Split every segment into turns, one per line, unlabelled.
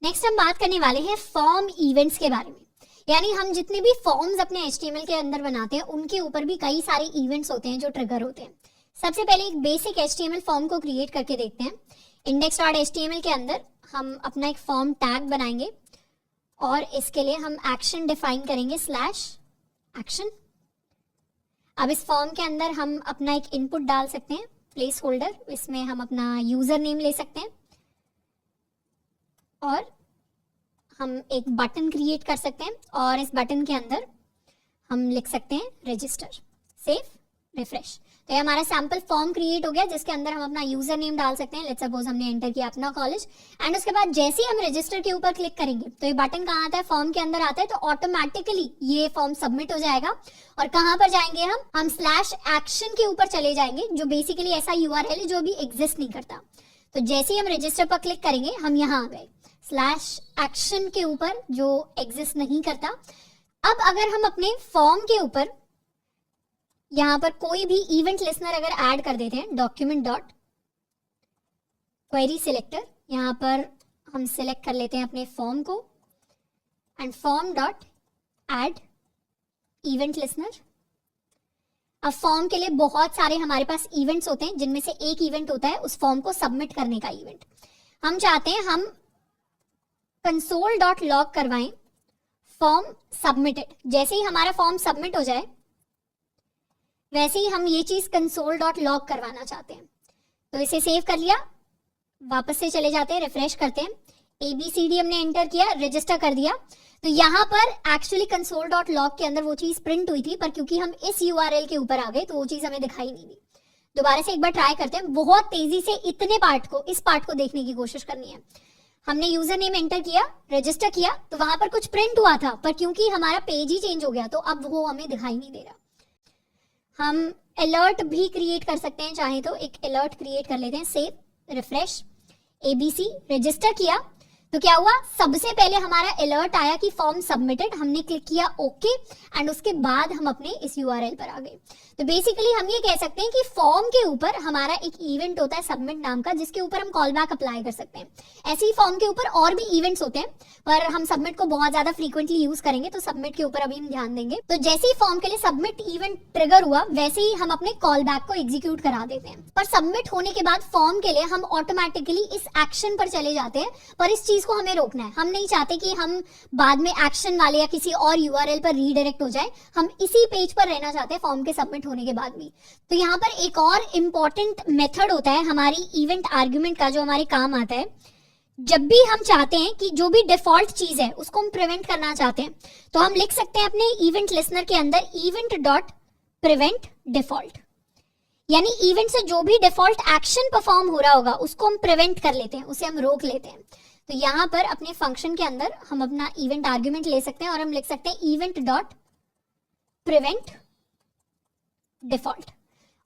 Next हम बात करने वाले हैं फॉर्म इवेंट्स के बारे में। यानी हम जितने भी फॉर्म्स अपने HTML के अंदर बनाते हैं उनके ऊपर भी कई सारे इवेंट्स होते हैं जो ट्रिगर होते हैं। सबसे पहले एक बेसिक HTML फॉर्म को क्रिएट करके देखते हैं। index.html के अंदर हम अपना एक फॉर्म टैग बनाएंगे और इसके लिए हम एक्शन डिफाइन करेंगे /action। अब इस फॉर्म के अंदर हम अपना एक इनपुट डाल सकते हैं प्लेस होल्डर, इसमें हम अपना यूजर नेम ले सकते हैं और हम एक बटन क्रिएट कर सकते हैं और इस बटन के अंदर हम लिख सकते हैं रजिस्टर, सेव, रिफ्रेश। तो ये हमारा सैंपल फॉर्म क्रिएट हो गया जिसके अंदर हम अपना यूजर नेम डाल सकते हैं। लेट्स सपोज हमने एंटर किया अपना कॉलेज एंड उसके बाद जैसे ही हम रजिस्टर के ऊपर क्लिक करेंगे तो ये बटन कहाँ आता है, फॉर्म के अंदर आता है। तो ऑटोमेटिकली ये फॉर्म सबमिट हो जाएगा और कहाँ पर जाएंगे हम /action के ऊपर चले जाएंगे जो बेसिकली ऐसा URL है जो अभी एग्जिस्ट नहीं करता। तो जैसे ही हम रजिस्टर पर क्लिक करेंगे हम यहाँ आ गए /action के ऊपर जो एग्जिस्ट नहीं करता। अब अगर हम अपने फॉर्म के ऊपर यहाँ पर कोई भी इवेंट लिसनर अगर ऐड कर देते हैं, डॉक्यूमेंट डॉट क्वेरी सिलेक्टर, यहाँ पर हम सिलेक्ट कर लेते हैं अपने फॉर्म को and form dot add event listener. अब फॉर्म के लिए बहुत सारे हमारे पास इवेंट्स होते हैं जिनमें से एक इवेंट होता है उस फॉर्म को सबमिट करने का इवेंट। हम चाहते हैं हम console.log करवाएं फॉर्म सबमिटेड। जैसे ही हमारा फॉर्म सबमिट हो जाए वैसे ही हम ये चीज console.log करवाना चाहते हैं। तो इसे सेव कर लिया, वापस से चले जाते हैं, रिफ्रेश करते हैं, ABCD हमने एंटर किया, रजिस्टर कर दिया। तो यहाँ पर एक्चुअली console.log के अंदर वो चीज प्रिंट हुई थी पर क्योंकि हम इस URL के ऊपर आ गए तो वो चीज हमें दिखाई नहीं दी। दोबारा से एक बार ट्राई करते हैं, बहुत तेजी से इस पार्ट को देखने की कोशिश करनी है। हमने यूजर नेम एंटर किया, रजिस्टर किया तो वहां पर कुछ प्रिंट हुआ था पर क्योंकि हमारा पेज ही चेंज हो गया तो अब वो हमें दिखाई नहीं दे रहा। हम अलर्ट भी क्रिएट कर सकते हैं, चाहे तो एक अलर्ट क्रिएट कर लेते हैं, सेव, रिफ्रेश, ABC, रजिस्टर किया तो क्या हुआ, सबसे पहले हमारा अलर्ट आया कि फॉर्म सबमिटेड। हमने क्लिक किया ओके एंड उसके बाद हम अपने इस URL पर आ गए। तो बेसिकली हम ये कह सकते हैं कि फॉर्म के ऊपर हमारा एक इवेंट होता है सबमिट नाम का जिसके ऊपर हम कॉल बैक अप्लाई कर सकते हैं। ऐसे ही फॉर्म के ऊपर और भी इवेंट्स होते हैं पर हम सबमिट को बहुत ज्यादा फ्रीक्वेंटली यूज करेंगे तो सबमिट के ऊपर अभी हम ध्यान देंगे। तो जैसे ही फॉर्म के लिए सबमिट इवेंट ट्रिगर हुआ वैसे ही हम अपने कॉल बैक को एग्जीक्यूट करा देते हैं। पर सबमिट होने के बाद फॉर्म के लिए हम ऑटोमेटिकली इस एक्शन पर चले जाते हैं पर इस चीज को हमें रोकना है। हम नहीं चाहते कि हम बाद में एक्शन वाले या किसी और URL पर रीडायरेक्ट हो जाए, हम इसी पेज पर रहना चाहते हैं फॉर्म के सबमिट होने के बाद भी। तो यहाँ पर एक और इंपॉर्टेंट मेथड होता है हमारी इवेंट आर्गुमेंट का जो हमारे काम आता है। जब भी हम चाहते हैं कि जो भी डिफॉल्ट चीज है उसको हम प्रिवेंट करना चाहते हैं तो हम लिख सकते हैं अपने इवेंट लिसनर के अंदर इवेंट डॉट प्रिवेंट डिफॉल्ट। यानी इवेंट से जो भी डिफॉल्ट एक्शन परफॉर्म हो रहा होगा उसको हम प्रिवेंट कर लेते हैं, उसे हम रोक लेते हैं। तो यहाँ पर अपने फंक्शन के अंदर हम अपना इवेंट आर्गुमेंट ले सकते हैं और हम लिख सकते हैं इवेंट डॉट प्रिवेंट डिफॉल्ट।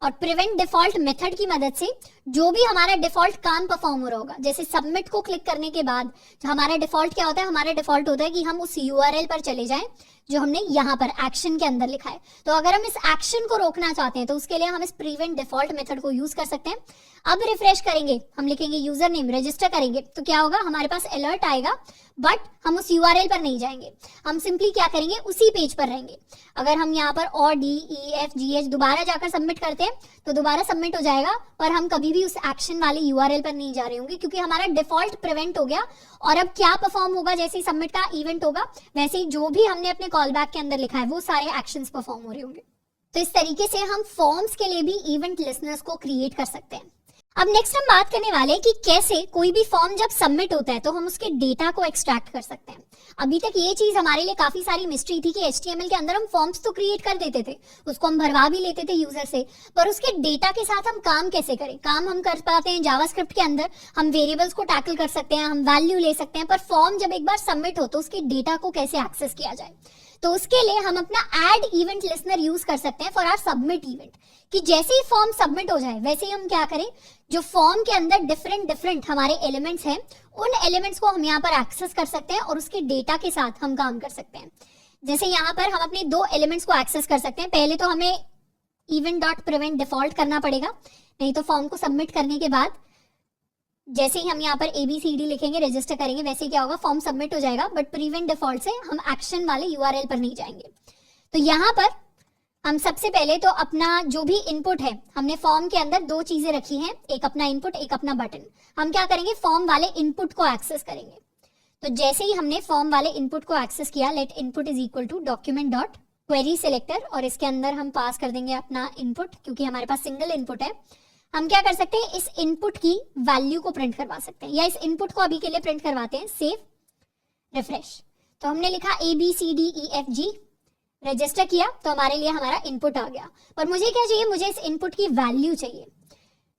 और प्रिवेंट डिफॉल्ट मेथड की मदद से जो भी हमारा डिफॉल्ट काम परफॉर्म हो रहा होगा, जैसे सबमिट को क्लिक करने के बाद हमारा डिफॉल्ट क्या होता है, हमारा डिफॉल्ट होता है कि हम उस URL पर चले जाएं जो हमने यहाँ पर एक्शन के अंदर लिखा है। तो अगर हम इस एक्शन को रोकना चाहते हैं तो उसके लिए हम इस प्रिवेंट डिफॉल्ट मेथड को यूज कर सकते हैं। अब रिफ्रेश करेंगे, हम लिखेंगे यूजर नेम, रजिस्टर करेंगे तो क्या होगा, हमारे पास अलर्ट आएगा बट हम उस URL पर नहीं जाएंगे, हम सिंपली क्या करेंगे उसी पेज पर रहेंगे। अगर हम यहाँ पर और DEFGH दोबारा जाकर सबमिट करते हैं तो दोबारा सबमिट हो जाएगा पर हम कभी भी उस एक्शन वाले URL पर नहीं जा रहे होंगे क्योंकि हमारा डिफॉल्ट प्रिवेंट हो गया। और अब क्या परफॉर्म होगा, जैसे ही सबमिट का इवेंट होगा वैसे ही जो भी हमने अपने कॉल बैक के अंदर लिखा है वो सारे एक्शंस परफॉर्म हो रहे होंगे। तो इस तरीके से हम फॉर्म्स के लिए भी इवेंट लिसनर्स को क्रिएट कर सकते हैं। अब नेक्स्ट हम बात करने वाले हैं कि कैसे कोई भी फॉर्म जब सबमिट होता है तो हम उसके डेटा को एक्सट्रैक्ट कर सकते हैं। अभी तक ये चीज हमारे लिए काफी सारी मिस्ट्री थी कि HTML के अंदर हम फॉर्म्स तो क्रिएट कर देते थे, उसको हम भरवा भी लेते थे यूजर से, पर उसके डेटा के साथ हम काम कैसे करें। काम हम कर पाते हैं जावास्क्रिप्ट के अंदर, हम वेरिएबल्स को टैकल कर सकते हैं, हम वैल्यू ले सकते हैं, पर फॉर्म जब एक बार सबमिट हो तो उसके डेटा को कैसे एक्सेस किया जाए। तो उसके लिए हम अपना ऐड इवेंट लिसनर यूज कर सकते हैं फॉर आवर सबमिट इवेंट, कि जैसे ही फॉर्म सबमिट हो जाए वैसे ही हम क्या करें, जो फॉर्म के अंदर डिफरेंट हमारे एलिमेंट्स हैं उन एलिमेंट्स को हम यहाँ पर एक्सेस कर सकते हैं और उसके डेटा के साथ हम काम कर सकते हैं। जैसे यहाँ पर हम अपने दो एलिमेंट्स को एक्सेस कर सकते हैं। पहले तो हमें इवेंट डॉट प्रिवेंट डिफॉल्ट करना पड़ेगा, नहीं तो फॉर्म को सबमिट करने के बाद जैसे ही हम यहाँ पर ABCD लिखेंगे, रजिस्टर करेंगे, वैसे क्या होगा, फॉर्म सबमिट हो जाएगा, बट प्रीवेंट डिफॉल्ट से हम एक्शन वाले URL पर नहीं जाएंगे। तो यहाँ पर हम सबसे पहले तो अपना जो भी इनपुट है, हमने फॉर्म के अंदर दो चीजें रखी हैं, एक अपना इनपुट, एक अपना बटन। हम क्या करेंगे, फॉर्म वाले इनपुट को एक्सेस करेंगे। तो जैसे ही हमने फॉर्म वाले इनपुट को एक्सेस किया, let input is equal to document dot query selector, और इसके अंदर हम पास कर देंगे अपना इनपुट, क्योंकि हमारे पास सिंगल इनपुट है। हम क्या कर सकते हैं, इस इनपुट की वैल्यू को प्रिंट करवा सकते हैं, या इस इनपुट को अभी के लिए प्रिंट करवाते हैं। Save, refresh. तो हमने लिखा ABCDEFG, रजिस्टर किया, तो हमारे लिए हमारा इनपुट आ गया। पर मुझे क्या चाहिए, मुझे इस इनपुट की वैल्यू चाहिए।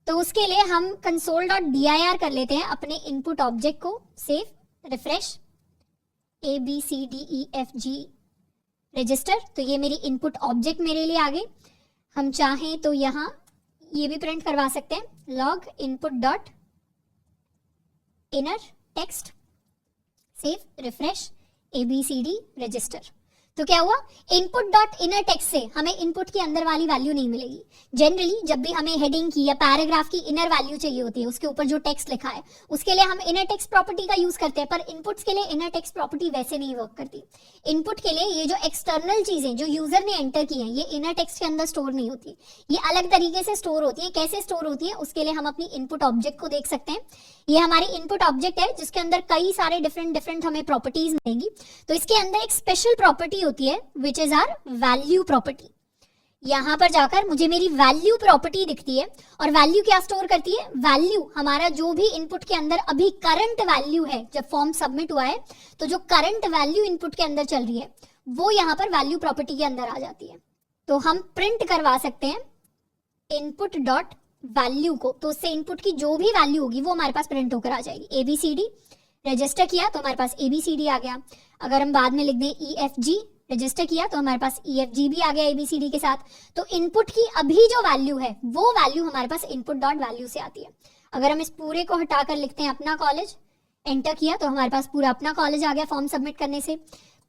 तो उसके लिए हम console.dir कर लेते हैं अपने इनपुट ऑब्जेक्ट को। Save, refresh, ABCDEFG, register. तो ये मेरी इनपुट ऑब्जेक्ट मेरे लिए आ गई। हम चाहें तो यहाँ ये भी प्रिंट करवा सकते हैं, log input dot inner text, save, refresh, ABCD, register. तो क्या हुआ, इनपुट डॉट इनर टेक्स्ट से हमें इनपुट के अंदर वाली वैल्यू नहीं मिलेगी। जनरली जब भी हमें हेडिंग की या पैराग्राफ की इनर वैल्यू चाहिए होती है, उसके ऊपर जो टेक्स्ट लिखा है, उसके लिए हम इनर टेक्स्ट प्रॉपर्टी का यूज करते हैं, पर इनपुट्स के लिए इनर टेक्स्ट प्रॉपर्टी वैसे नहीं वर्क करती। इनपुट के लिए ये जो एक्सटर्नल चीजें जो यूजर ने एंटर की हैं, ये इनर टेक्स्ट के अंदर स्टोर नहीं होती, ये अलग तरीके से स्टोर होती है। कैसे स्टोर होती है, उसके लिए हम अपनी इनपुट ऑब्जेक्ट को देख सकते हैं। ये हमारी इनपुट ऑब्जेक्ट है, जिसके अंदर कई सारे डिफरेंट हमें प्रॉपर्टीज मिलेंगी। तो इसके अंदर एक स्पेशल प्रॉपर्टी होती है which is our value property. यहां पर जाकर मुझे मेरी वैल्यू प्रॉपर्टी दिखती है, और वैल्यू क्या स्टोर करती है, वैल्यू हमारा जो भी इनपुट के अंदर अभी करंट वैल्यू है, जब फॉर्म सबमिट हुआ है तो जो करंट वैल्यू इनपुट के अंदर चल रही है, वो यहाँ पर वैल्यू प्रॉपर्टी के अंदर आ जाती है। तो हम प्रिंट करवा सकते हैं इनपुट डॉट वैल्यू को, तो उससे इनपुट की जो भी वैल्यू होगी वो हमारे पास प्रिंट होकर आ जाएगी। ABCD, रजिस्टर किया तो हमारे पास ABCD आ गया। अगर हम बाद में लिख दें EFG, रजिस्टर किया तो हमारे पास EFG भी आ गया ABCD के साथ। तो इनपुट की अभी जो वैल्यू है, वो वैल्यू हमारे पास इनपुट डॉट वैल्यू से आती है। अगर हम इस पूरे को हटाकर लिखते हैं अपना कॉलेज, एंटर किया तो हमारे पास पूरा अपना कॉलेज आ गया फॉर्म सबमिट करने से।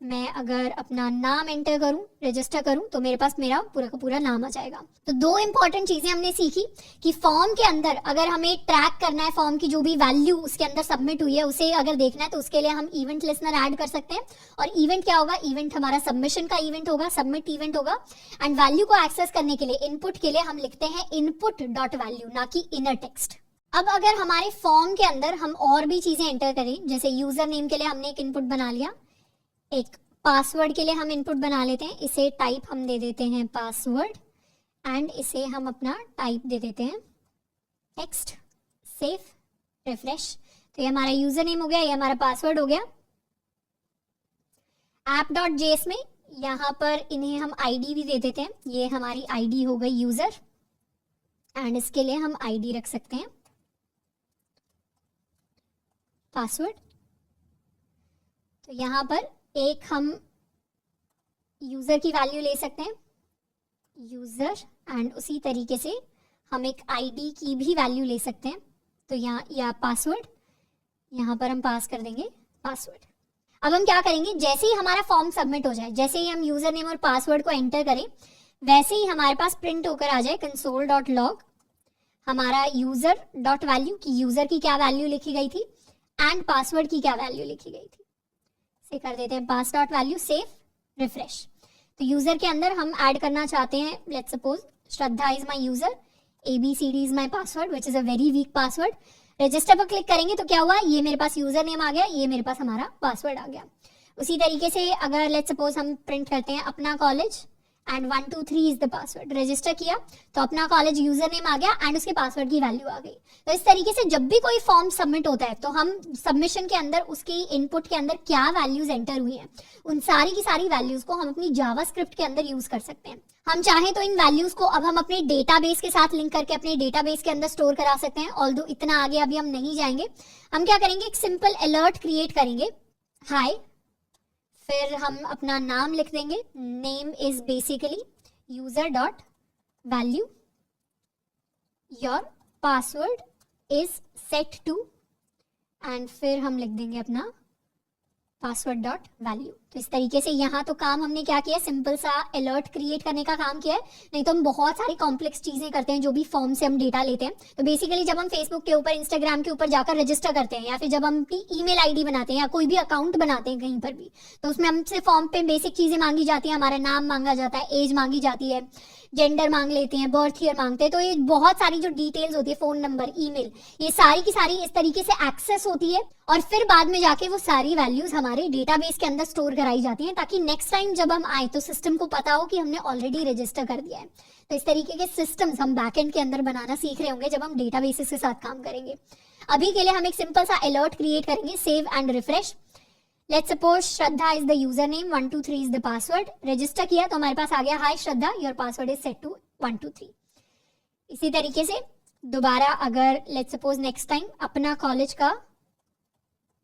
मैं अगर अपना नाम एंटर करूं, रजिस्टर करूं, तो मेरे पास मेरा पूरा का पूरा नाम आ जाएगा। तो दो इंपॉर्टेंट चीजें हमने सीखी कि फॉर्म के अंदर अगर हमें ट्रैक करना है, फॉर्म की जो भी वैल्यू उसके अंदर सबमिट हुई है उसे अगर देखना है, तो उसके लिए हम इवेंट लिसनर ऐड कर सकते हैं। और इवेंट क्या होगा, इवेंट हमारा सबमिशन का इवेंट होगा, सबमिट इवेंट होगा। एंड वैल्यू को एक्सेस करने के लिए, इनपुट के लिए हम लिखते हैं इनपुट डॉट वैल्यू, ना कि इनर टेक्स्ट। अब अगर हमारे फॉर्म के अंदर हम और भी चीजें एंटर करें, जैसे यूजर नेम के लिए हमने एक इनपुट बना लिया, एक पासवर्ड के लिए हम इनपुट बना लेते हैं, इसे टाइप हम दे देते हैं पासवर्ड, एंड इसे हम अपना टाइप दे देते हैं टेक्स्ट। Save, refresh. तो ये हमारा यूजर नेम हो गया, ये हमारा पासवर्ड हो गया। app.js में यहाँ पर इन्हें हम आईडी भी दे देते हैं, ये हमारी आईडी हो गई यूजर, एंड इसके लिए हम आईडी रख सकते हैं पासवर्ड। तो यहाँ पर एक हम यूजर की वैल्यू ले सकते हैं, यूजर, एंड उसी तरीके से हम एक आईडी की भी वैल्यू ले सकते हैं। तो यहाँ या पासवर्ड, यहाँ पर हम पास कर देंगे पासवर्ड। अब हम क्या करेंगे, जैसे ही हमारा फॉर्म सबमिट हो जाए, जैसे ही हम यूजर नेम और पासवर्ड को एंटर करें, वैसे ही हमारे पास प्रिंट होकर आ जाए console.log हमारा यूजर डॉट वैल्यू की यूजर की क्या वैल्यू लिखी गई थी एंड पासवर्ड की क्या वैल्यू लिखी गई थी। से कर देते हैं पास डॉट वैल्यू, सेव, रिफ्रेश। तो यूजर के अंदर हम ऐड करना चाहते हैं, let's suppose Shraddha is my user, ABCD is my password which is a very weak password. Register पर क्लिक करेंगे तो क्या हुआ, ये मेरे पास यूजर नेम आ गया, ये मेरे पास हमारा पासवर्ड आ गया। उसी तरीके से अगर लेट्स सपोज हम प्रिंट करते हैं अपना college and 1 2 3 is the password, register किया तो अपना कॉलेज यूजर नेम आ गया एंड उसके पासवर्ड की वैल्यू आ गई। तो इस तरीके से जब भी कोई फॉर्म सबमिट होता है, तो हम सबमिशन के अंदर उसकी इनपुट के अंदर क्या वैल्यूज एंटर हुई हैं, उन सारी की सारी वैल्यूज को हम अपनी जावास्क्रिप्ट के अंदर यूज कर सकते हैं। हम चाहें तो इन वैल्यूज को अब हम अपने डेटाबेस के साथ लिंक करके अपने डेटाबेस के अंदर स्टोर करा सकते हैं। ऑल्दो इतना आगे अभी हम नहीं जाएंगे। हम क्या करेंगे, एक सिंपल अलर्ट क्रिएट करेंगे, हाय, फिर हम अपना नाम लिख देंगे, name is basically user dot value, your password is set to, and फिर हम लिख देंगे अपना पासवर्ड डॉट वैल्यू। तो इस तरीके से यहाँ तो काम हमने क्या किया, सिंपल सा अलर्ट क्रिएट करने का काम किया है। नहीं तो हम बहुत सारी कॉम्प्लेक्स चीजें करते हैं जो भी फॉर्म से हम डेटा लेते हैं। तो बेसिकली जब हम फेसबुक के ऊपर, इंस्टाग्राम के ऊपर जाकर रजिस्टर करते हैं, या फिर जब हम अपनी ईमेल आईडी बनाते हैं या कोई भी अकाउंट बनाते हैं कहीं पर भी, तो उसमें हमसे फॉर्म पे बेसिक चीजें मांगी जाती है। हमारा नाम मांगा जाता है, एज मांगी जाती है, जेंडर मांग लेते हैं, बर्थ ईयर मांगते हैं। तो ये बहुत सारी जो डिटेल्स होती है, फोन नंबर, ईमेल, ये सारी की सारी इस तरीके से एक्सेस होती है और फिर बाद में जाके वो सारी वैल्यूज हमारे डेटाबेस के अंदर स्टोर कराई जाती हैं, ताकि नेक्स्ट टाइम जब हम आए तो सिस्टम को पता हो कि हमने ऑलरेडी रजिस्टर कर दिया है। तो इस तरीके के सिस्टम्स हम बैकएंड के अंदर बनाना सीख रहे होंगे जब हम डेटाबेसेस के साथ काम करेंगे। अभी के लिए हम एक सिंपल सा अलर्ट क्रिएट करेंगे, save and refresh. Let's suppose Shraddha is the user name, 123 is the password. Register किया तो हमारे पास आ गया, hi Shraddha, your password is set to 123। इसी तरीके से दोबारा अगर लेट्स सपोज नेक्स्ट टाइम अपना कॉलेज का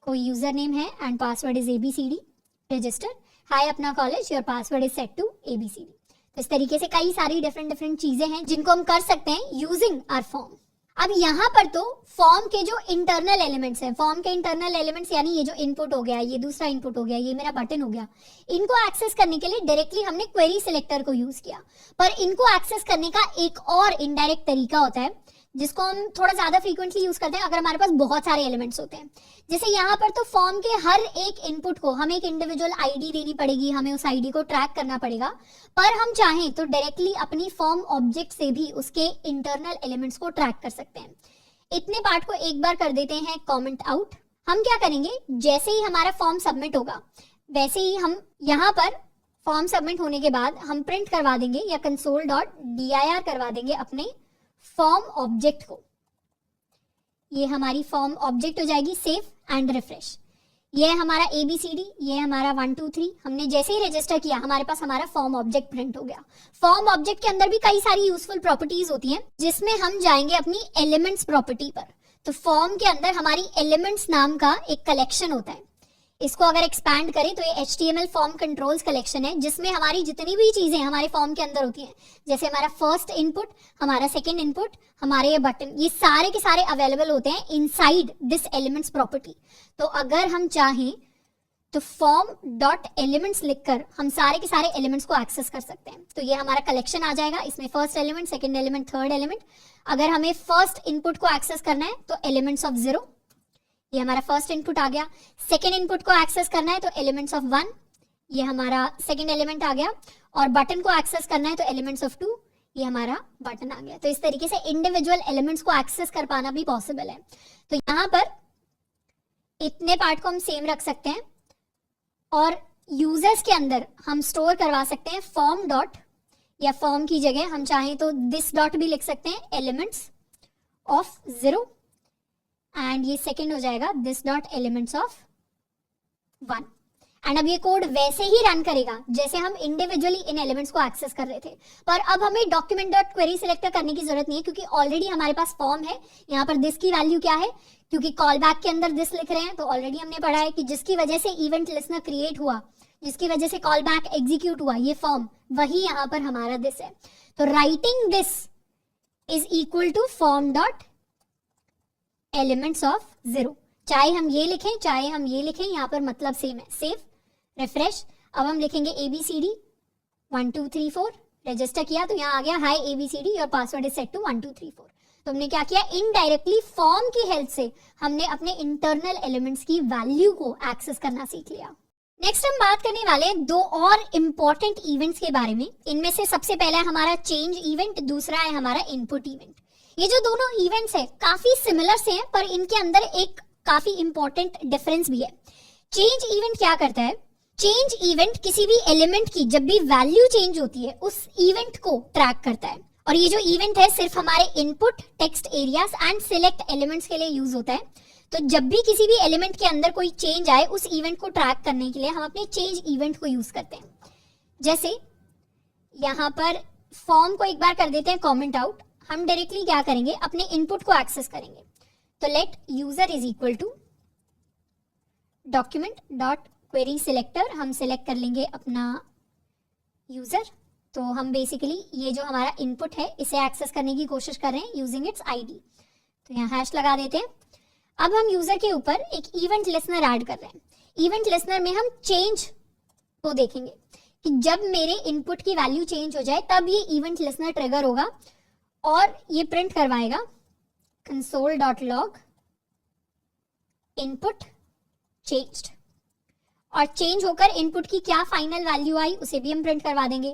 कोई यूजर नेम है and password is ABCD, register, hi अपना college, your password is set to ABCD। तो इस तरीके से कई सारी डिफरेंट चीजें हैं जिनको हम कर सकते हैं यूजिंग आवर फॉर्म। अब यहाँ पर तो फॉर्म के जो इंटरनल एलिमेंट्स हैं, फॉर्म के इंटरनल एलिमेंट्स यानी ये जो इनपुट हो गया, ये दूसरा इनपुट हो गया, ये मेरा बटन हो गया, इनको एक्सेस करने के लिए डायरेक्टली हमने क्वेरी सिलेक्टर को यूज किया। पर इनको एक्सेस करने का एक और इनडायरेक्ट तरीका होता है जिसको हम थोड़ा ज्यादा फ्रीक्वेंटली यूज करते हैं अगर हमारे पास बहुत सारे एलिमेंट्स होते हैं। जैसे यहाँ पर तो फॉर्म के हर एक इनपुट को हमें एक इंडिविजुअल आईडी देनी पड़ेगी, हमें उस आईडी को ट्रैक करना पड़ेगा। पर हम चाहें तो डायरेक्टली अपनी फॉर्म ऑब्जेक्ट से भी उसके इंटरनल एलिमेंट्स को ट्रैक कर सकते हैं। इतने पार्ट को एक बार कर देते हैं कमेंट आउट। हम क्या करेंगे, जैसे ही हमारा फॉर्म सबमिट होगा वैसे ही हम यहाँ पर फॉर्म सबमिट होने के बाद हम प्रिंट करवा देंगे या console.dir करवा देंगे अपने फॉर्म ऑब्जेक्ट को। ये हमारी फॉर्म ऑब्जेक्ट हो जाएगी, सेव एंड रिफ्रेश। ये है हमारा ABCD, ये है हमारा 123। हमने जैसे ही रजिस्टर किया हमारे पास हमारा फॉर्म ऑब्जेक्ट प्रिंट हो गया। फॉर्म ऑब्जेक्ट के अंदर भी कई सारी यूजफुल प्रॉपर्टीज होती हैं जिसमें हम जाएंगे अपनी एलिमेंट्स प्रॉपर्टी पर। तो फॉर्म के अंदर हमारी एलिमेंट्स नाम का एक कलेक्शन होता है। इसको अगर एक्सपैंड करें तो ये HTML फॉर्म कंट्रोल्स कलेक्शन है जिसमें हमारी जितनी भी चीजें हमारे फॉर्म के अंदर होती हैं, जैसे हमारा फर्स्ट इनपुट, हमारा सेकंड इनपुट, हमारे ये बटन, ये सारे के सारे अवेलेबल होते हैं इनसाइड दिस एलिमेंट्स प्रॉपर्टी। तो अगर हम चाहें तो फॉर्म डॉट एलिमेंट्स लिखकर हम सारे के सारे एलिमेंट्स को एक्सेस कर सकते हैं। तो ये हमारा कलेक्शन आ जाएगा, इसमें first element, second element, third element. अगर हमें फर्स्ट इनपुट को एक्सेस करना है तो एलिमेंट्स ऑफ 0, ये हमारा फर्स्ट इनपुट आ गया। सेकेंड इनपुट को एक्सेस करना है तो एलिमेंट्स ऑफ 1, ये हमारा सेकेंड एलिमेंट आ गया। और बटन को एक्सेस करना है तो एलिमेंट्स ऑफ 2, ये हमारा बटन आ गया। तो इस तरीके से इंडिविजुअल एलिमेंट्स को एक्सेस कर पाना भी पॉसिबल है। तो यहाँ पर इतने पार्ट को हम सेम रख सकते हैं और यूजर्स के अंदर हम स्टोर करवा सकते हैं फॉर्म डॉट, या फॉर्म की जगह हम चाहें तो दिस डॉट भी लिख सकते हैं, एलिमेंट्स ऑफ 0, एंड ये सेकंड हो जाएगा this dot elements of 1। And अब ये कोड वैसे ही रन करेगा जैसे हम इंडिविजुअली इन एलिमेंट्स को एक्सेस कर रहे थे। पर अब हमें डॉक्यूमेंट डॉट क्वेरी सिलेक्टर करने की जरूरत नहीं है क्योंकि ऑलरेडी हमारे पास फॉर्म है। यहाँ पर दिस की वैल्यू क्या है, क्योंकि कॉल बैक के अंदर दिस लिख रहे हैं तो ऑलरेडी हमने पढ़ा है कि जिसकी वजह से इवेंट लिस्नर क्रिएट हुआ, जिसकी वजह से कॉल बैक एग्जीक्यूट हुआ, ये फॉर्म, वही यहाँ पर हमारा दिस है। तो writing this is equal to form dot elements of 0। चाहे हम ये लिखें चाहे हम ये लिखें, यहाँ पर मतलब सेम है। Save, refresh. अब हम लिखेंगे ABCD 1 2 3 4, रजिस्टर किया तो यहाँ आ गया hi ABCD, your password is set to 1 2 3 4। तो हमने क्या किया, इनडायरेक्टली फॉर्म की हेल्प से हमने अपने इंटरनल एलिमेंट्स की वैल्यू को एक्सेस करना सीख लिया। नेक्स्ट हम बात करने वाले हैं दो और इम्पोर्टेंट इवेंट्स के बारे में। इनमें से सबसे पहला है हमारा चेंज इवेंट, दूसरा है हमारा इनपुट इवेंट। ये जो दोनों इवेंट्स है काफी सिमिलर से हैं पर इनके अंदर एक काफी इंपॉर्टेंट डिफरेंस भी है। चेंज इवेंट क्या करता है, चेंज इवेंट किसी भी एलिमेंट की जब भी वैल्यू चेंज होती है उस इवेंट को ट्रैक करता है। और ये जो इवेंट है सिर्फ हमारे input, text areas and select elements के लिए यूज होता है। तो जब भी किसी भी एलिमेंट के अंदर कोई चेंज आए उस इवेंट को ट्रैक करने के लिए हम अपने चेंज इवेंट को यूज करते हैं। जैसे यहाँ पर फॉर्म को एक बार कर देते हैं कमेंट आउट। हम डायरेक्टली क्या करेंगे, अपने इनपुट को एक्सेस करेंगे। तो let user is equal to document dot query selector, हम सिलेक्ट कर लेंगे अपना यूजर। तो हम बेसिकली ये जो हमारा इनपुट है इसे एक्सेस करने की कोशिश कर रहे हैं यूजिंग इट्स आईडी। तो यहाँ हैश लगा देते हैं। अब हम यूजर के ऊपर एक इवेंट लिस्नर ऐड कर रहे हैं। इवेंट लिसनर में हम चेंज को देखेंगे कि जब मेरे इनपुट की वैल्यू चेंज हो जाए तब ये इवेंट लिसनर ट्रिगर होगा और ये प्रिंट करवाएगा console.log इनपुट चेंज्ड, और चेंज होकर इनपुट की क्या फाइनल वैल्यू आई उसे भी हम प्रिंट करवा देंगे।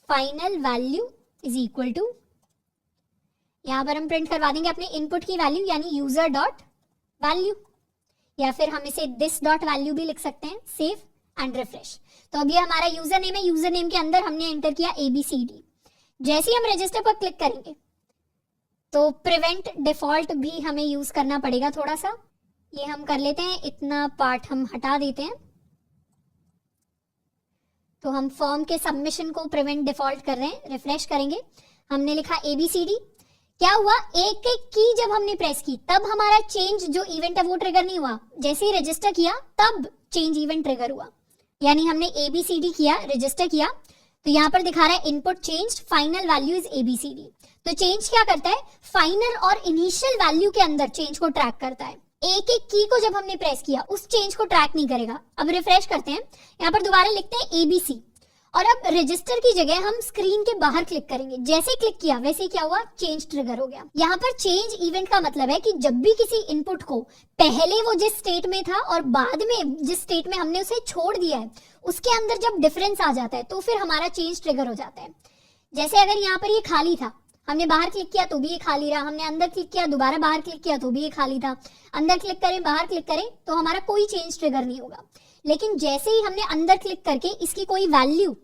Final value is equal to, यहां पर हम प्रिंट करवा देंगे अपने इनपुट की वैल्यू यानी यूजर डॉट वैल्यू, या फिर हम इसे दिस डॉट वैल्यू भी लिख सकते हैं। Save and refresh. तो अब ये हमारा यूजर नेम है, यूजर नेम के अंदर हमने एंटर किया ABCD। जैसे ही हम रजिस्टर पर क्लिक करेंगे तो प्रिवेंट डिफॉल्ट भी हमें यूज करना पड़ेगा थोड़ा सा, ये हम कर लेते हैं, इतना पार्ट हम हटा देते हैं। तो हम फॉर्म के सबमिशन को प्रिवेंट डिफॉल्ट कर रहे हैं, रिफ्रेश करेंगे, हमने लिखा ABCD। क्या हुआ, एक एक की जब हमने प्रेस की तब हमारा चेंज जो इवेंट है वो ट्रिगर नहीं हुआ, जैसे ही रजिस्टर किया तब चेंज इवेंट ट्रिगर हुआ। यानी हमने ABCD किया, रजिस्टर किया, तो यहाँ पर दिखा रहा है input change, final value is ABCD। तो चेंज क्या करता है, फाइनल और इनिशियल वैल्यू के अंदर चेंज को ट्रैक करता है। एक एक की को जब हमने प्रेस किया उस चेंज को ट्रैक नहीं करेगा। अब रिफ्रेश करते हैं, यहाँ पर दोबारा लिखते हैं ABC, और अब रजिस्टर की जगह हम स्क्रीन के बाहर क्लिक करेंगे। जैसे क्लिक किया वैसे क्या हुआ, चेंज ट्रिगर हो गया। यहाँ पर चेंज इवेंट का मतलब है कि जब भी किसी इनपुट को पहले वो जिस स्टेट में था और बाद में जिस स्टेट में हमने उसे छोड़ दिया है उसके अंदर जब डिफरेंस आ जाता है तो फिर हमारा चेंज ट्रिगर हो जाता है। जैसे अगर यहाँ पर ये खाली था, हमने बाहर क्लिक किया तो भी ये खाली रहा, हमने अंदर क्लिक किया दोबारा बाहर क्लिक किया तो भी ये खाली था, अंदर क्लिक करें बाहर क्लिक करें तो हमारा कोई चेंज ट्रिगर नहीं होगा। लेकिन जैसे ही हमने अंदर क्लिक करके इसकी कोई वैल्यू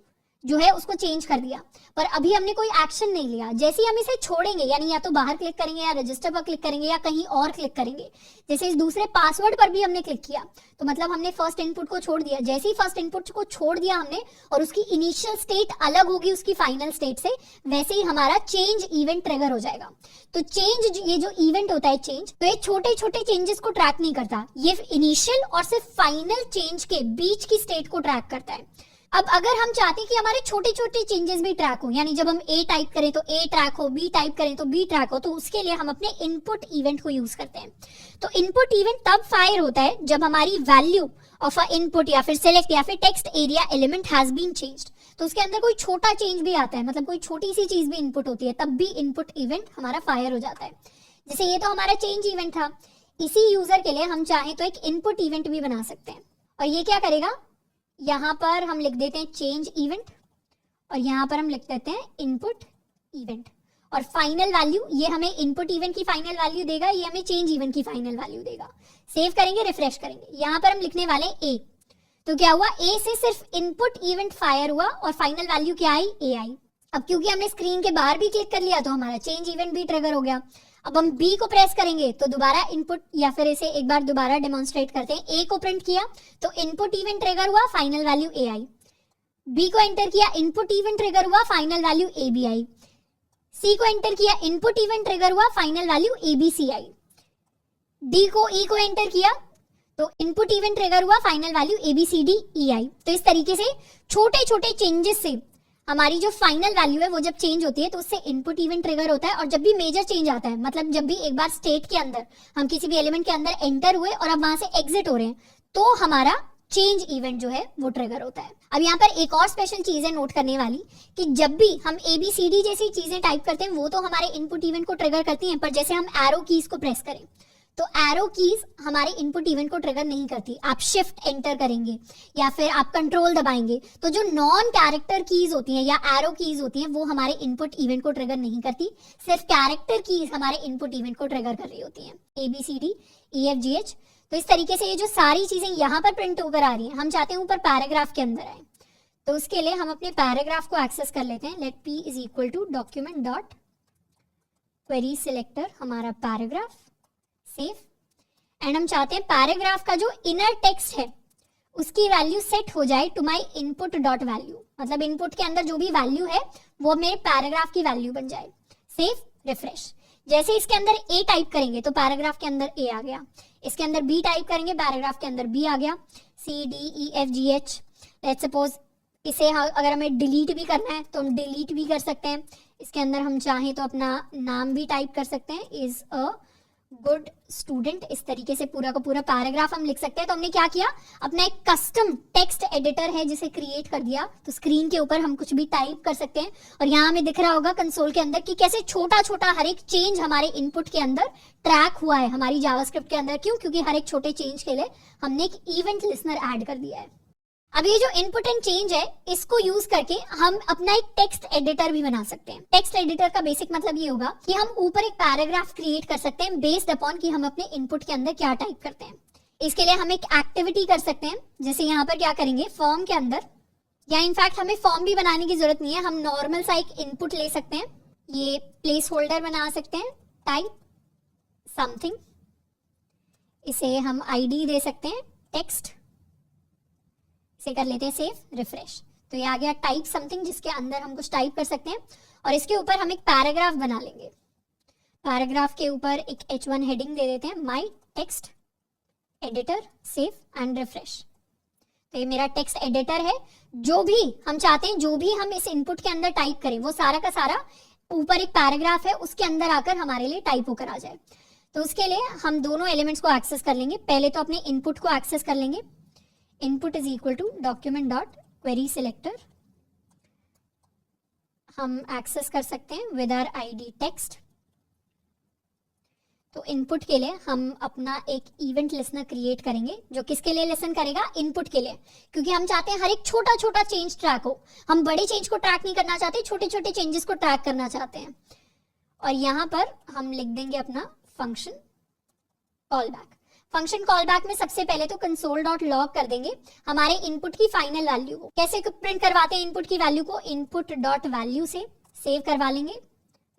जो है उसको चेंज कर दिया, पर अभी हमने कोई एक्शन नहीं लिया, जैसे ही हम इसे छोड़ेंगे यानी या तो बाहर क्लिक करेंगे या रजिस्टर पर क्लिक करेंगे या कहीं और क्लिक करेंगे, जैसे इस दूसरे पासवर्ड पर भी हमने क्लिक किया तो मतलब हमने फर्स्ट इनपुट को छोड़ दिया। जैसे ही फर्स्ट इनपुट को छोड़ दिया हमने और उसकी इनिशियल स्टेट अलग होगी उसकी फाइनल स्टेट से, वैसे ही हमारा चेंज इवेंट ट्रिगर हो जाएगा। तो चेंज, ये जो इवेंट होता है चेंज, तो ये छोटे छोटे चेंजेस को ट्रैक नहीं करता, ये इनिशियल और सिर्फ फाइनल चेंज के बीच की स्टेट को ट्रैक करता है। अब अगर हम चाहते हैं कि हमारे छोटे छोटे चेंजेस भी ट्रैक हो, यानी जब हम A टाइप करें तो A ट्रैक हो, B टाइप करें तो B ट्रैक हो, तो उसके लिए हम अपने इनपुट इवेंट को यूज करते हैं। तो इनपुट इवेंट तब फायर होता है जब हमारी वैल्यू ऑफ अ इनपुट या फिर सिलेक्ट या फिर text area element has been changed. तो उसके अंदर कोई छोटा चेंज भी आता है, मतलब कोई छोटी सी चीज भी इनपुट होती है, तब भी इनपुट इवेंट हमारा फायर हो जाता है। जैसे ये तो हमारा चेंज इवेंट था, इसी यूजर के लिए हम चाहें तो एक इनपुट इवेंट भी बना सकते हैं। और ये क्या करेगा, यहाँ पर हम लिख देते हैं चेंज इवेंट और यहाँ पर हम लिख देते हैं इनपुट इवेंट, और फाइनल वैल्यू ये हमें इनपुट इवेंट की फाइनल वैल्यू देगा, ये हमें चेंज इवेंट की फाइनल वैल्यू देगा। सेव करेंगे, रिफ्रेश करेंगे, यहाँ पर हम लिखने वाले A। तो क्या हुआ, A से सिर्फ इनपुट इवेंट फायर हुआ और फाइनल वैल्यू क्या आई, A आई। अब क्योंकि हमने स्क्रीन के बाहर भी क्लिक कर लिया तो हमारा चेंज इवेंट भी ट्रिगर हो गया। अब हम B को प्रेस करेंगे तो दोबारा इनपुट, या फिर इसे एक बार दोबारा डेमोन्स्ट्रेट करते हैं, A को प्रिंट किया तो इनपुट इवेंट ट्रिगर हुआ, final value A I. B को एंटर किया, इनपुट इवेंट ट्रिगर हुआ, फाइनल वैल्यू AB आई। C को एंटर किया, इनपुट इवेंट ट्रिगर हुआ, फाइनल वैल्यू ABC आई। D को E को एंटर किया तो इनपुट इवेंट ट्रिगर हुआ, फाइनल वैल्यू ABCD E आई। तो इस तरीके से छोटे छोटे चेंजेस से हमारी जो फाइनल वैल्यू है वो जब चेंज होती है तो उससे इनपुट इवेंट ट्रिगर होता है। और जब भी मेजर चेंज आता है, मतलब जब भी एक बार स्टेट के अंदर हम किसी भी एलिमेंट के अंदर एंटर हुए और अब वहां से एग्जिट हो रहे हैं, तो हमारा चेंज इवेंट जो है वो ट्रिगर होता है। अब यहाँ पर एक और स्पेशल चीज है नोट करने वाली, कि जब भी हम ABCD जैसी चीजें टाइप करते हैं वो तो हमारे इनपुट इवेंट को ट्रिगर करती हैं, पर जैसे हम एरो कीज को प्रेस करें तो एरो कीज हमारे इनपुट इवेंट को ट्रिगर नहीं करती। आप शिफ्ट एंटर करेंगे या फिर आप कंट्रोल दबाएंगे तो जो नॉन कैरेक्टर कीज होती हैं या एरो कीज होती हैं वो हमारे इनपुट इवेंट को ट्रिगर नहीं करती, सिर्फ कैरेक्टर कीज हमारे इनपुट इवेंट को ट्रिगर कर रही होती हैं, ABCD EFGH। तो इस तरीके से ये जो सारी चीजें यहाँ पर प्रिंट होकर आ रही हैं, हम चाहते हैं ऊपर पैराग्राफ के अंदर आए, तो उसके लिए हम अपने पैराग्राफ को एक्सेस कर लेते हैं। Let P is equal to document dot query selector, हमारा पैराग्राफ, सेव। एंड हम चाहते हैं पैराग्राफ का जो इनर टेक्स्ट है उसकी वैल्यू सेट हो जाए to my input dot value, मतलब इनपुट के अंदर जो भी वैल्यू है वो मेरे पैराग्राफ की वैल्यू बन जाए। Save, refresh. जैसे इसके अंदर A टाइप करेंगे तो पैराग्राफ के अंदर A आ गया, इसके अंदर B टाइप करेंगे पैराग्राफ के अंदर B आ गया, C D E F G H। Let's suppose इसे अगर हमें डिलीट भी करना है तो हम डिलीट भी कर सकते हैं। इसके अंदर हम चाहें तो अपना नाम भी टाइप कर सकते हैं, इज अ गुड स्टूडेंट, इस तरीके से पूरा का पूरा पैराग्राफ हम लिख सकते हैं। तो हमने क्या किया, अपना एक कस्टम टेक्स्ट एडिटर है जिसे क्रिएट कर दिया। तो स्क्रीन के ऊपर हम कुछ भी टाइप कर सकते हैं और यहाँ हमें दिख रहा होगा कंसोल के अंदर कि कैसे छोटा छोटा हर एक चेंज हमारे इनपुट के अंदर ट्रैक हुआ है हमारी जावास्क्रिप्ट के अंदर। क्यों? क्योंकि हर एक छोटे चेंज के लिए हमने एक इवेंट लिसनर ऐड कर दिया है। अब ये जो इनपुट एंड चेंज है, इसको यूज करके हम अपना एक टेक्स्ट एडिटर भी बना सकते हैं। टेक्स्ट एडिटर का बेसिक मतलब ये होगा कि हम ऊपर एक पैराग्राफ क्रिएट कर सकते हैं बेस्ड अपॉन कि हम अपने इनपुट के अंदर क्या टाइप करते हैं। इसके लिए हम एक एक्टिविटी कर सकते हैं, जैसे यहाँ पर क्या करेंगे, फॉर्म के अंदर, या इनफैक्ट हमें फॉर्म भी बनाने की जरूरत नहीं है, हम नॉर्मल सा एक इनपुट ले सकते हैं। ये प्लेस होल्डर बना सकते हैं, टाइप समथिंग, इसे हम आईडी दे सकते हैं टेक्स्ट, से कर लेते हैं सेव, रिफ्रेश। तो ये आ गया टाइप समथिंग, जिसके अंदर हम कुछ टाइप कर सकते हैं और इसके ऊपर हम एक पैराग्राफ बना लेंगे। पैराग्राफ के ऊपर एक H1 हेडिंग दे देते हैं, my text editor, save and refresh. तो ये मेरा टेक्स्ट एडिटर है। जो भी हम चाहते हैं, जो भी हम इस इनपुट के अंदर टाइप करें, वो सारा का सारा ऊपर एक पैराग्राफ है उसके अंदर आकर हमारे लिए टाइप होकर आ जाए। तो उसके लिए हम दोनों एलिमेंट्स को एक्सेस कर लेंगे। पहले तो अपने इनपुट को एक्सेस कर लेंगे। Input is equal to document dot query selector, हम एक्सेस कर सकते हैं विद आवर आईडी टेक्स्ट। तो इनपुट के लिए हम अपना एक इवेंट लिसनर क्रिएट करेंगे, जो किसके लिए लिसन करेगा, इनपुट के लिए, क्योंकि हम चाहते हैं हर एक छोटा छोटा चेंज ट्रैक हो। हम बड़े चेंज को ट्रैक नहीं करना चाहते, छोटे छोटे चेंजेस को ट्रैक करना चाहते हैं। और यहाँ पर हम लिख देंगे अपना function call back. Function call back में सबसे पहले तो कंसोल डॉट लॉग कर देंगे हमारे इनपुट की फाइनल वैल्यू को। कैसे प्रिंट करवाते हैं इनपुट की वैल्यू को, इनपुट डॉट वैल्यू से सेव करवा लेंगे,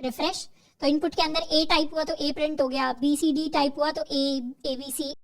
रिफ्रेश। तो इनपुट के अंदर ए टाइप हुआ तो ए प्रिंट हो गया, बी सी डी टाइप हुआ तो ए बी सी